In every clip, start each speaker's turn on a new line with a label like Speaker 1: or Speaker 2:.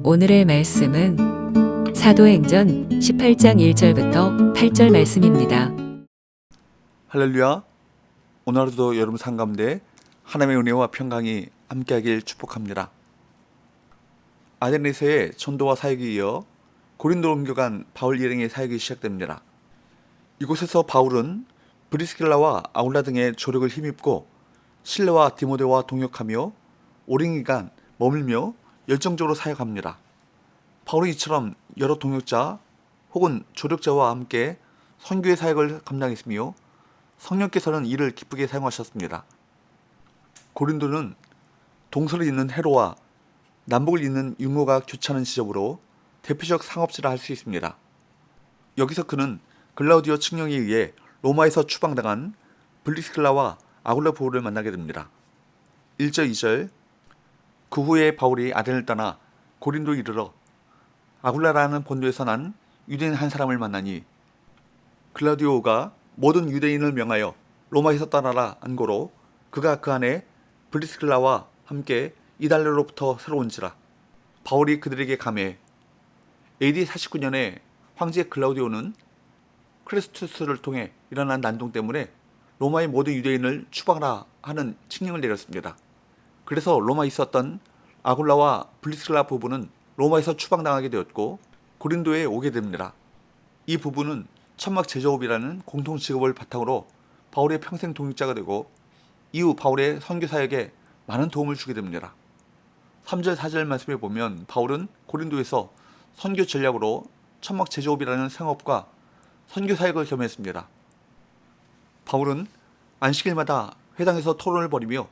Speaker 1: 오늘의 말씀은 사도행전 18장 1절부터 8절 말씀입니다.
Speaker 2: 할렐루야. 오늘 하루도 여러분 삶 가운데 하나님의 은혜와 평강이 함께하길 축복합니다. 아데네서의 전도와 사역에 이어 고린도로 옮겨간 바울 일행의 사역이 시작됩니다. 이곳에서 바울은 브리스길라와 아굴라 등의 조력을 힘입고 실레와 디모데와 동역하며 오랜 기간 머물며 열정적으로 사역합니다. 바울이 이처럼 여러 동역자 혹은 조력자와 함께 선교의 사역을 감당했으며 성령께서는 이를 기쁘게 사용하셨습니다. 고린도는 동서를 잇는 해로와 남북을 잇는 융로가 교차하는 지점으로 대표적 상업지라 할 수 있습니다. 여기서 그는 글라우디오 칙령에 의해 로마에서 추방당한 브리스길라와 아굴라 부부를 만나게 됩니다. 1절 2절 그 후에 바울이 아덴을 떠나 고린도에 이르러 아굴라라는 본도에서 난 유대인 한 사람을 만나니 글라우디오가 모든 유대인을 명하여 로마에서 떠나라 안고로 그가 그 안에 브리스길라와 함께 이달리로부터 새로 온지라. 바울이 그들에게 감해 AD 49년에 황제 글라우디오는 크레스투스를 통해 일어난 난동 때문에 로마의 모든 유대인을 추방하라 하는 칙령을 내렸습니다. 그래서 로마에 있었던 아굴라와 브리스길라 부부는 로마에서 추방당하게 되었고 고린도에 오게 됩니다. 이 부부는 천막 제조업이라는 공통 직업을 바탕으로 바울의 평생 동역자가 되고 이후 바울의 선교 사역에 많은 도움을 주게 됩니다. 3절 4절 말씀에 보면 바울은 고린도에서 선교 전략으로 천막 제조업이라는 생업과 선교 사역을 겸했습니다. 바울은 안식일마다 회당에서 토론을 벌이며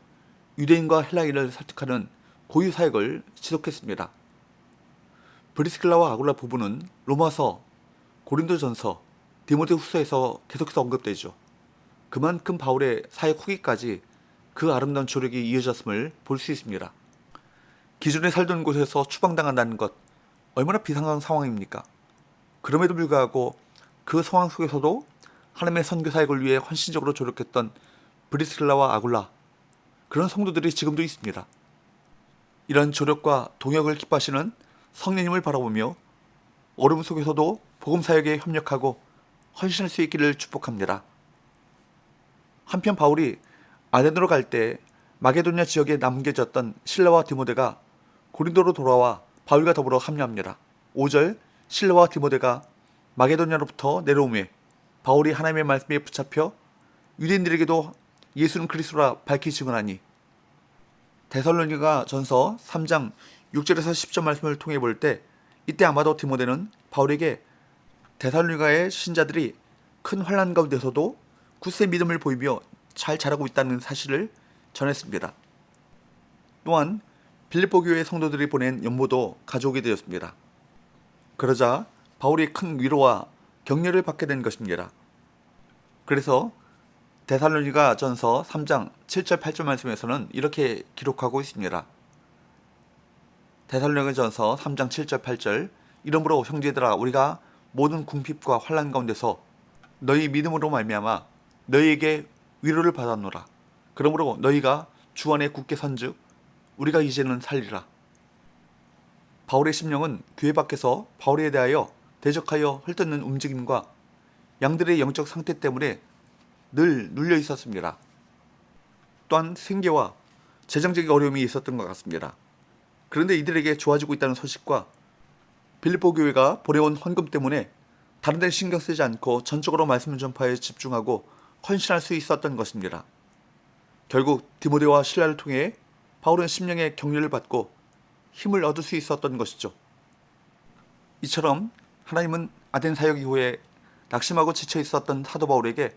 Speaker 2: 유대인과 헬라인을 설득하는 고유 사역을 지속했습니다. 브리스길라와 아굴라 부부는 로마서, 고린도전서, 디모데후서에서 계속해서 언급되죠. 그만큼 바울의 사역 후기까지 그 아름다운 조력이 이어졌음을 볼 수 있습니다. 기존에 살던 곳에서 추방당한다는 것 얼마나 비상한 상황입니까? 그럼에도 불구하고 그 상황 속에서도 하나님의 선교 사역을 위해 헌신적으로 조력했던 브리스길라와 아굴라, 그런 성도들이 지금도 있습니다. 이런 조력과 동역을 기뻐하시는 성령님을 바라보며 어려움 속에서도 복음 사역에 협력하고 헌신할 수 있기를 축복합니다. 한편 바울이 아덴으로 갈 때 마게도냐 지역에 남겨졌던 실라와 디모데가 고린도로 돌아와 바울과 더불어 합류합니다. 5절 실라와 디모데가 마게도냐로부터 내려오매 바울이 하나님의 말씀에 붙잡혀 유대인들에게도 예수는 그리스도라 밝히 증언하니. 데살로니가 전서 3장 6절에서 10절 말씀을 통해 볼 때 이때 아마도 디모데는 바울에게 데살로니가의 신자들이 큰 환난 가운데서도 굳세 믿음을 보이며 잘 자라고 있다는 사실을 전했습니다. 또한 빌립보 교회 성도들이 보낸 연보도 가져오게 되었습니다. 그러자 바울이 큰 위로와 격려를 받게 된 것입니다. 그래서 데살로니가 전서 3장 7절 8절 말씀에서는 이렇게 기록하고 있습니다. 데살로니가 전서 3장 7절 8절 이러므로 형제들아 우리가 모든 궁핍과 환난 가운데서 너희 믿음으로 말미암아 너희에게 위로를 받았노라. 그러므로 너희가 주 안에 굳게 선즉 우리가 이제는 살리라. 바울의 심령은 교회 밖에서 바울에 대하여 대적하여 헐뜯는 움직임과 양들의 영적 상태 때문에 늘 눌려 있었습니다. 또한 생계와 재정적인 어려움이 있었던 것 같습니다. 그런데 이들에게 좋아지고 있다는 소식과 빌립보 교회가 보내온 헌금 때문에 다른 데 신경 쓰지 않고 전적으로 말씀 전파에 집중하고 헌신할 수 있었던 것입니다. 결국 디모데와 실라를 통해 바울은 심령의 격려를 받고 힘을 얻을 수 있었던 것이죠. 이처럼 하나님은 아덴 사역 이후에 낙심하고 지쳐 있었던 사도 바울에게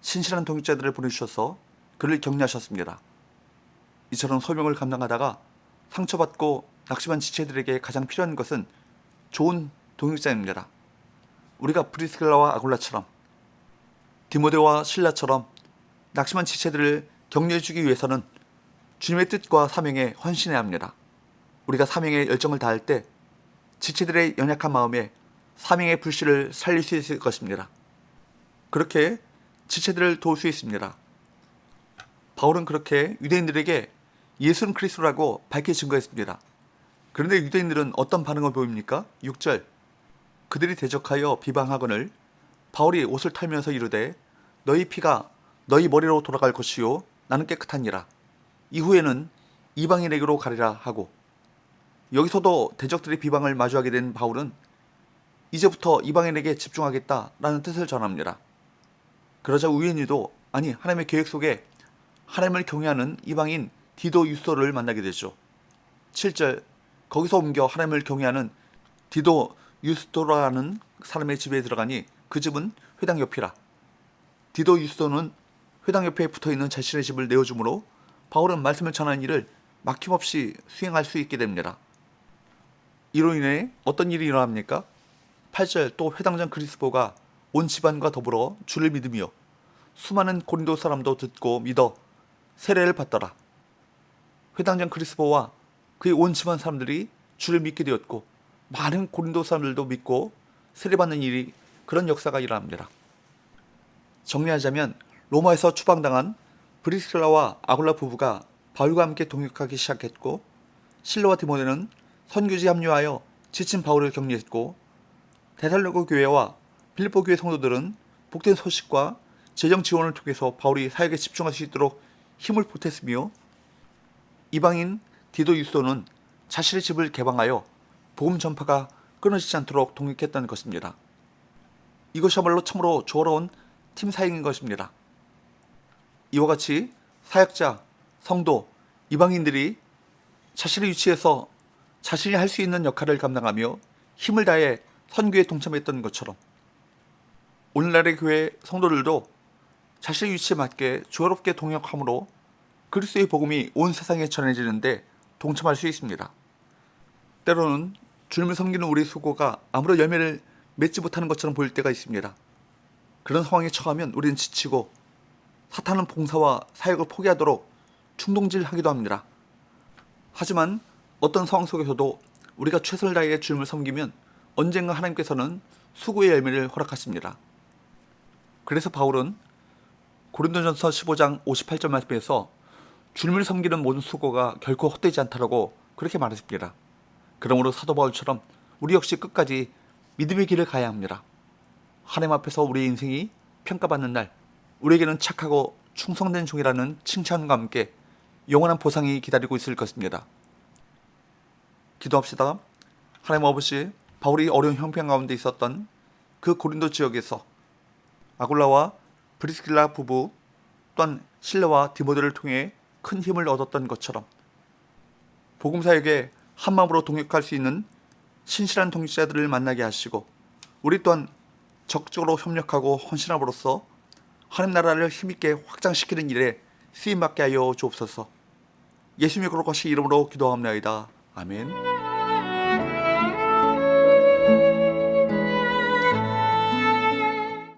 Speaker 2: 신실한 동역자들을 보내주셔서 그를 격려하셨습니다. 이처럼 소명을 감당하다가 상처받고 낙심한 지체들에게 가장 필요한 것은 좋은 동역자입니다. 우리가 브리스길라와 아굴라처럼 디모데와 실라처럼 낙심한 지체들을 격려해주기 위해서는 주님의 뜻과 사명에 헌신해야 합니다. 우리가 사명에 열정을 다할 때 지체들의 연약한 마음에 사명의 불씨를 살릴 수 있을 것입니다. 그렇게 지체들을 도울 수 있습니다. 바울은 그렇게 유대인들에게 예수는 그리스도라고 밝히 증거했습니다. 그런데 유대인들은 어떤 반응을 보입니까? 6절 그들이 대적하여 비방하거늘 바울이 옷을 털면서 이르되 너희 피가 너희 머리로 돌아갈 것이요 나는 깨끗하니라. 이후에는 이방인에게로 가리라 하고, 여기서도 대적들의 비방을 마주하게 된 바울은 이제부터 이방인에게 집중하겠다라는 뜻을 전합니다. 그러자 우연히도 아니 하나님의 계획 속에 하나님을 경외하는 이방인 디도 유스도를 만나게 되죠. 7절 거기서 옮겨 하나님을 경외하는 디도 유스도라는 사람의 집에 들어가니 그 집은 회당 옆이라. 디도 유스도는 회당 옆에 붙어있는 자신의 집을 내어주므로 바울은 말씀을 전하는 일을 막힘없이 수행할 수 있게 됩니다. 이로 인해 어떤 일이 일어납니까? 8절 또 회당장 그리스보가 온 집안과 더불어 주를 믿으며 수많은 고린도 사람도 듣고 믿어 세례를 받더라. 회당장 그리스보와 그의 온 집안 사람들이 주를 믿게 되었고 많은 고린도 사람들도 믿고 세례받는 일이 그런 역사가 일어납니다. 정리하자면 로마에서 추방당한 브리스길라와 아굴라 부부가 바울과 함께 동역하기 시작했고, 실로와 디모데는 선교지에 합류하여 지친 바울을 격려했고, 데살로니가 교회와 빌립보 교회 성도들은 복된 소식과 재정 지원을 통해서 바울이 사역에 집중할 수 있도록 힘을 보탰으며, 이방인 디도 유스도는 자신의 집을 개방하여 복음 전파가 끊어지지 않도록 동역했다는 것입니다. 이것이야말로 참으로 조화로운 팀 사역인 것입니다. 이와 같이 사역자, 성도, 이방인들이 자신의 위치에서 자신이 할 수 있는 역할을 감당하며 힘을 다해 선교에 동참했던 것처럼 오늘날의 교회 성도들도 자신의 위치에 맞게 조화롭게 동역함으로 그리스도의 복음이 온 세상에 전해지는데 동참할 수 있습니다. 때로는 주님을 섬기는 우리의 수고가 아무런 열매를 맺지 못하는 것처럼 보일 때가 있습니다. 그런 상황에 처하면 우리는 지치고 사탄은 봉사와 사역을 포기하도록 충동질하기도 합니다. 하지만 어떤 상황 속에서도 우리가 최선을 다해 주님을 섬기면 언젠가 하나님께서는 수고의 열매를 허락하십니다. 그래서 바울은 고린도전서 15장 58절 말씀에서 주님을 섬기는 모든 수고가 결코 헛되지 않다라고 그렇게 말했습니다. 그러므로 사도 바울처럼 우리 역시 끝까지 믿음의 길을 가야 합니다. 하나님 앞에서 우리의 인생이 평가받는 날, 우리에게는 착하고 충성된 종이라는 칭찬과 함께 영원한 보상이 기다리고 있을 것입니다. 기도합시다. 하나님 아버지, 바울이 어려운 형편 가운데 있었던 그 고린도 지역에서 아굴라와 브리스길라 부부 또한 실레와 디모데를 통해 큰 힘을 얻었던 것처럼 복음사역에 한마음으로 동역할 수 있는 신실한 동역자들을 만나게 하시고 우리 또한 적극적으로 협력하고 헌신함으로써 하나님 나라를 힘있게 확장시키는 일에 쓰임받게 하여 주옵소서. 예수님의 거룩하신 이름으로 기도하옵나이다. 아멘.